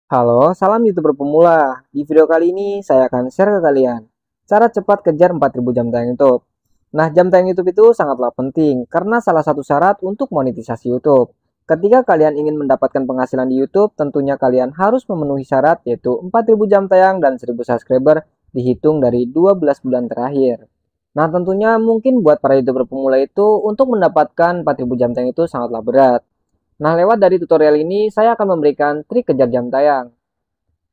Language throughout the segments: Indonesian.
Halo, salam YouTuber pemula. Di video kali ini saya akan share ke kalian cara cepat kejar 4000 jam tayang YouTube. Nah, jam tayang YouTube itu sangatlah penting karena salah satu syarat untuk monetisasi YouTube. Ketika kalian ingin mendapatkan penghasilan di YouTube, tentunya kalian harus memenuhi syarat yaitu 4000 jam tayang dan 1000 subscriber dihitung dari 12 bulan terakhir. Nah, tentunya mungkin buat para YouTuber pemula itu untuk mendapatkan 4000 jam tayang itu sangatlah berat. Nah, lewat dari tutorial ini saya akan memberikan trik kejar jam tayang.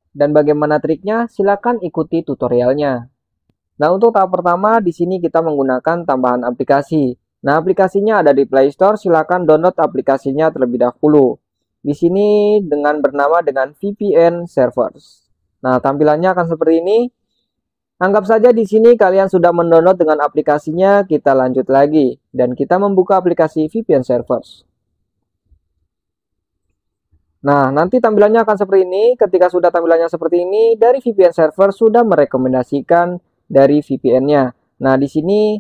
Dan bagaimana triknya? Silakan ikuti tutorialnya. Nah, untuk tahap pertama di sini kita menggunakan tambahan aplikasi. Nah, aplikasinya ada di Play Store, silakan download aplikasinya terlebih dahulu. Di sini dengan VPN Servers. Nah, tampilannya akan seperti ini. Anggap saja di sini kalian sudah mendownload dengan aplikasinya, kita lanjut lagi dan kita membuka aplikasi VPN Servers. Nah, nanti tampilannya akan seperti ini. Ketika sudah tampilannya seperti ini, dari VPN server sudah merekomendasikan dari VPN-nya. Nah, di sini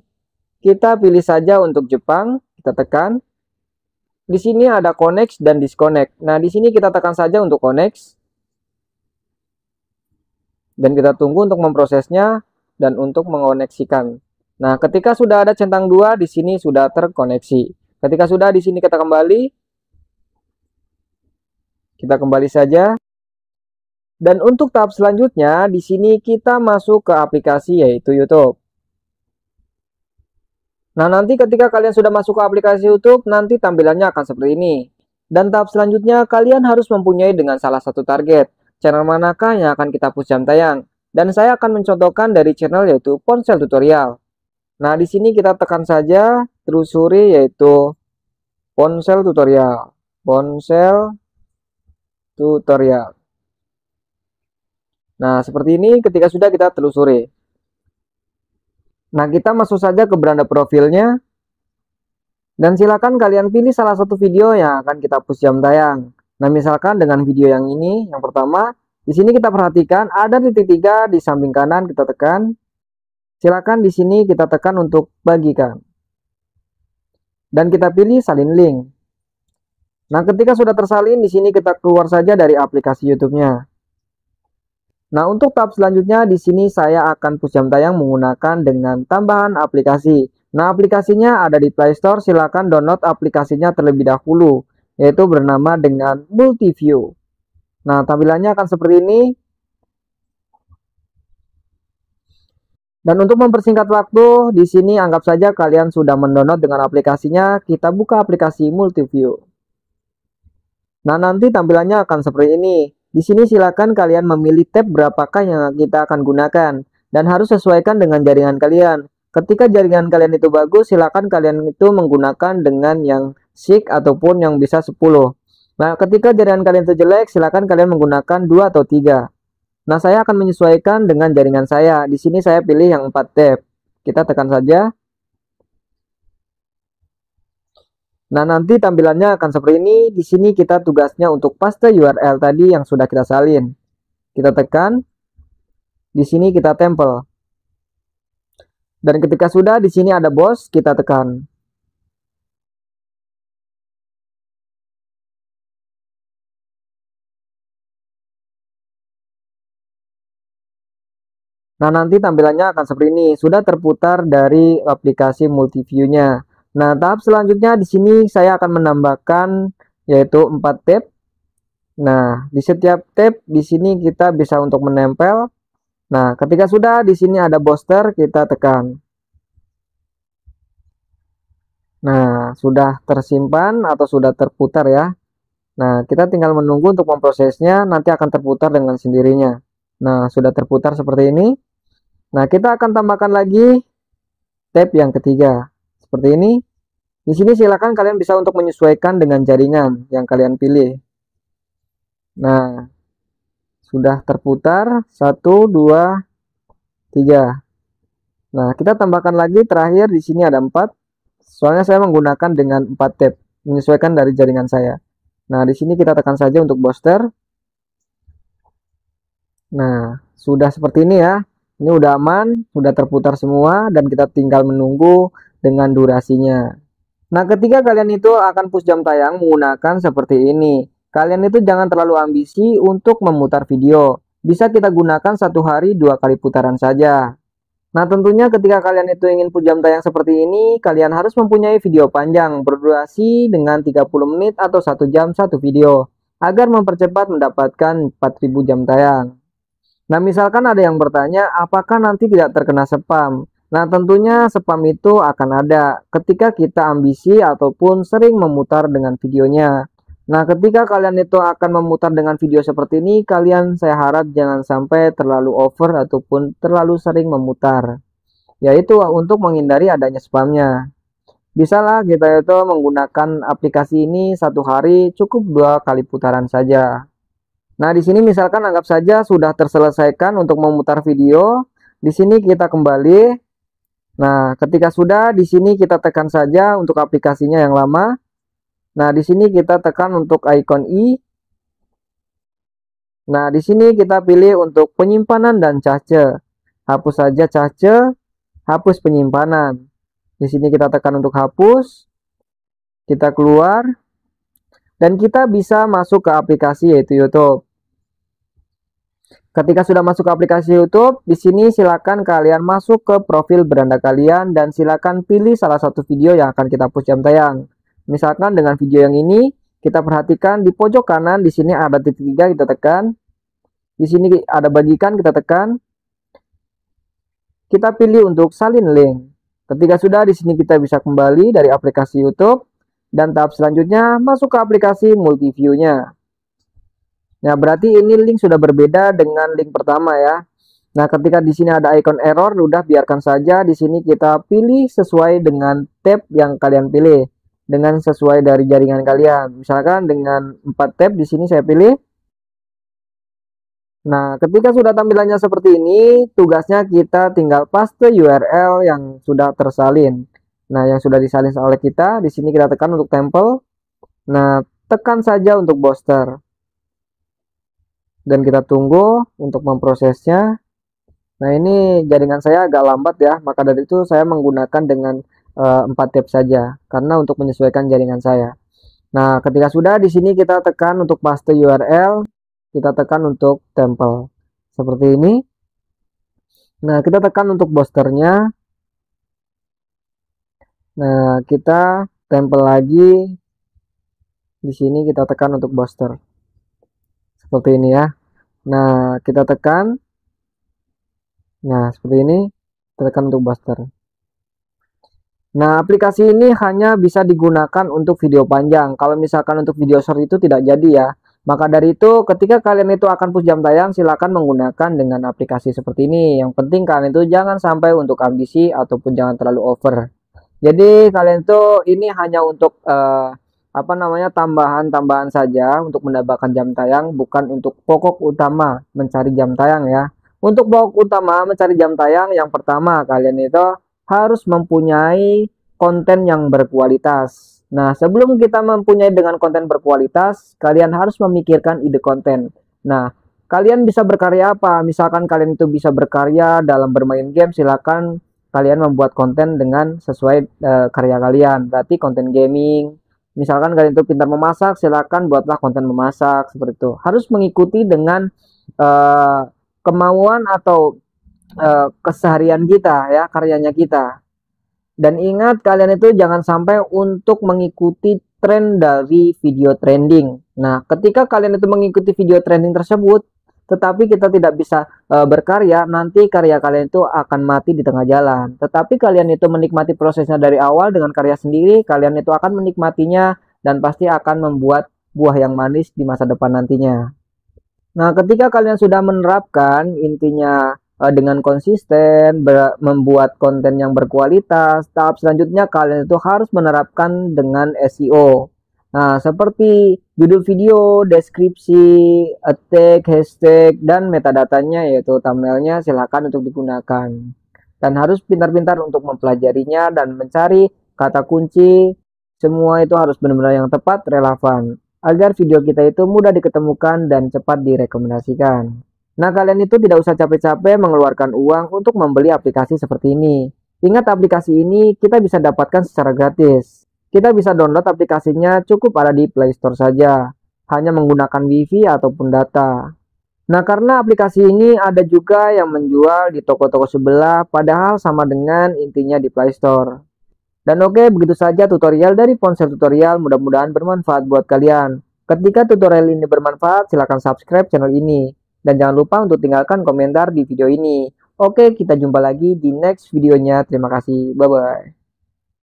kita pilih saja untuk Jepang, kita tekan. Di sini ada connect dan disconnect. Nah, di sini kita tekan saja untuk connect. Dan kita tunggu untuk memprosesnya dan untuk mengoneksikan. Nah, ketika sudah ada centang 2, di sini sudah terkoneksi. Ketika sudah di sini kita kembali. Kita kembali saja. Dan untuk tahap selanjutnya, di sini kita masuk ke aplikasi yaitu YouTube. Nah, nanti ketika kalian sudah masuk ke aplikasi YouTube, nanti tampilannya akan seperti ini. Dan tahap selanjutnya, kalian harus mempunyai dengan salah satu target. Channel manakah yang akan kita push jam tayang? Dan saya akan mencontohkan dari channel yaitu Ponsel Tutorial. Nah, di sini kita tekan saja telusuri yaitu Ponsel Tutorial. Ponsel Tutorial. Nah, seperti ini ketika sudah kita telusuri. Nah, kita masuk saja ke beranda profilnya. Dan silakan kalian pilih salah satu video yang akan kita push jam tayang. Nah, misalkan dengan video yang ini, yang pertama, di sini kita perhatikan ada titik 3 di samping kanan, kita tekan. Silakan di sini kita tekan untuk bagikan. Dan kita pilih salin link. Nah, ketika sudah tersalin, di sini kita keluar saja dari aplikasi YouTube-nya. Nah, untuk tahap selanjutnya di sini saya akan push jam tayang menggunakan dengan tambahan aplikasi. Nah, aplikasinya ada di Play Store, silakan download aplikasinya terlebih dahulu, yaitu bernama dengan Multiview. Nah, tampilannya akan seperti ini. Dan untuk mempersingkat waktu, di sini anggap saja kalian sudah mendownload dengan aplikasinya, kita buka aplikasi Multiview. Nah, nanti tampilannya akan seperti ini. Di sini silakan kalian memilih tab berapakah yang kita akan gunakan dan harus sesuaikan dengan jaringan kalian. Ketika jaringan kalian itu bagus, silakan kalian itu menggunakan dengan yang SIG ataupun yang bisa 10. Nah, ketika jaringan kalian itu jelek, silakan kalian menggunakan 2 atau 3. Nah, saya akan menyesuaikan dengan jaringan saya. Di sini saya pilih yang 4 tab. Kita tekan saja. Nah, nanti tampilannya akan seperti ini. Di sini kita tugasnya untuk paste URL tadi yang sudah kita salin. Kita tekan. Di sini kita tempel. Dan ketika sudah di sini ada bos, kita tekan. Nah, nanti tampilannya akan seperti ini. Sudah terputar dari aplikasi Multiview-nya. Nah, tahap selanjutnya di sini saya akan menambahkan yaitu 4 tab. Nah, di setiap tab di sini kita bisa untuk menempel. Nah, ketika sudah di sini ada booster, kita tekan. Nah, sudah tersimpan atau sudah terputar ya. Nah, kita tinggal menunggu untuk memprosesnya, nanti akan terputar dengan sendirinya. Nah, sudah terputar seperti ini. Nah, kita akan tambahkan lagi tab yang ketiga. Seperti ini. Di sini silakan kalian bisa untuk menyesuaikan dengan jaringan yang kalian pilih. Nah, sudah terputar 1 2 3. Nah, kita tambahkan lagi terakhir di sini ada 4. Soalnya saya menggunakan dengan 4 tab, menyesuaikan dari jaringan saya. Nah, di sini kita tekan saja untuk booster. Nah, sudah seperti ini ya. Ini udah aman, sudah terputar semua dan kita tinggal menunggu dengan durasinya. Nah, ketika kalian itu akan push jam tayang menggunakan seperti ini. kalian itu jangan terlalu ambisi untuk memutar video. Bisa kita gunakan satu hari 2 kali putaran saja. Nah, tentunya ketika kalian itu ingin jam tayang seperti ini, kalian harus mempunyai video panjang berdurasi dengan 30 menit atau 1 jam satu video, agar mempercepat mendapatkan 4000 jam tayang. Nah, misalkan ada yang bertanya, apakah nanti tidak terkena spam? Nah, tentunya spam itu akan ada ketika kita ambisi ataupun sering memutar dengan videonya. Nah, ketika kalian itu akan memutar dengan video seperti ini, saya harap jangan sampai terlalu over ataupun terlalu sering memutar. Yaitu untuk menghindari adanya spamnya. Bisalah kita itu menggunakan aplikasi ini satu hari cukup 2 kali putaran saja. Nah, di sini misalkan anggap saja sudah terselesaikan untuk memutar video. Di sini kita kembali. Nah, ketika sudah, di sini kita tekan saja untuk aplikasinya yang lama. Nah, di sini kita tekan untuk icon i. Nah, di sini kita pilih untuk penyimpanan dan cache. Hapus saja cache, hapus penyimpanan. Di sini kita tekan untuk hapus. Kita keluar. Dan kita bisa masuk ke aplikasi yaitu YouTube. Ketika sudah masuk ke aplikasi YouTube, di sini silakan kalian masuk ke profil beranda kalian dan silakan pilih salah satu video yang akan kita push jam tayang. Misalkan dengan video yang ini, kita perhatikan di pojok kanan di sini ada titik 3, kita tekan. Di sini ada bagikan, kita tekan. Kita pilih untuk salin link. Ketika sudah, di sini kita bisa kembali dari aplikasi YouTube dan tahap selanjutnya masuk ke aplikasi multiview-nya. Nah, berarti ini link sudah berbeda dengan link pertama ya. Nah, ketika di sini ada icon error, udah biarkan saja. Di sini kita pilih sesuai dengan tab yang kalian pilih. Dengan sesuai dari jaringan kalian. Misalkan dengan 4 tab di sini saya pilih. Nah, ketika sudah tampilannya seperti ini, tugasnya kita tinggal paste URL yang sudah tersalin. Nah, yang sudah disalin oleh kita, di sini kita tekan untuk tempel. Nah, tekan saja untuk booster. Dan kita tunggu untuk memprosesnya. Nah, ini jaringan saya agak lambat ya, maka dari itu saya menggunakan dengan 4 tab saja karena untuk menyesuaikan jaringan saya. Nah, ketika sudah di sini kita tekan untuk paste URL, kita tekan untuk tempel seperti ini. Nah, kita tekan untuk boosternya. Nah, kita tempel lagi. Di sini kita tekan untuk booster. Seperti ini ya. Nah, kita tekan. Nah, seperti ini. Kita tekan untuk booster. Nah, aplikasi ini hanya bisa digunakan untuk video panjang. Kalau misalkan untuk video short itu tidak jadi ya. Maka dari itu, ketika kalian itu akan push jam tayang, silakan menggunakan dengan aplikasi seperti ini. Yang penting kalian itu jangan sampai untuk ambisi ataupun jangan terlalu over. Jadi kalian itu ini hanya untuk tambahan-tambahan saja untuk mendapatkan jam tayang, bukan untuk pokok utama mencari jam tayang ya. Untuk pokok utama mencari jam tayang, yang pertama kalian itu harus mempunyai konten yang berkualitas. Nah, sebelum kita mempunyai dengan konten berkualitas, kalian harus memikirkan ide konten. Nah, kalian bisa berkarya apa? Misalkan kalian itu bisa berkarya dalam bermain game, silakan kalian membuat konten dengan sesuai karya kalian. Berarti konten gaming. Misalkan kalian itu pintar memasak, silakan buatlah konten memasak seperti itu. Harus mengikuti dengan kemauan atau keseharian kita ya, karyanya kita. Dan ingat kalian itu jangan sampai untuk mengikuti tren dari video trending. Nah, ketika kalian itu mengikuti video trending tersebut tetapi kita tidak bisa berkarya, nanti karya kalian itu akan mati di tengah jalan. Tetapi kalian itu menikmati prosesnya dari awal dengan karya sendiri, kalian itu akan menikmatinya dan pasti akan membuat buah yang manis di masa depan nantinya. Nah, ketika kalian sudah menerapkan intinya dengan konsisten membuat konten yang berkualitas, tahap selanjutnya kalian itu harus menerapkan dengan SEO. Nah, seperti judul video, deskripsi, tag, hashtag, dan metadatanya yaitu thumbnailnya silakan untuk digunakan. Dan harus pintar-pintar untuk mempelajarinya dan mencari kata kunci. Semua itu harus benar-benar yang tepat, relevan, agar video kita itu mudah diketemukan dan cepat direkomendasikan. Nah, kalian itu tidak usah capek-capek mengeluarkan uang untuk membeli aplikasi seperti ini. Ingat, aplikasi ini kita bisa dapatkan secara gratis. Kita bisa download aplikasinya cukup ada di Play Store saja. hanya menggunakan WiFi ataupun data. Nah, karena aplikasi ini ada juga yang menjual di toko-toko sebelah, padahal sama dengan intinya di Play Store. Dan oke, begitu saja tutorial dari Ponsel Tutorial, mudah-mudahan bermanfaat buat kalian. Ketika tutorial ini bermanfaat, silahkan subscribe channel ini. Dan jangan lupa untuk tinggalkan komentar di video ini. Oke, kita jumpa lagi di next videonya. Terima kasih, bye-bye.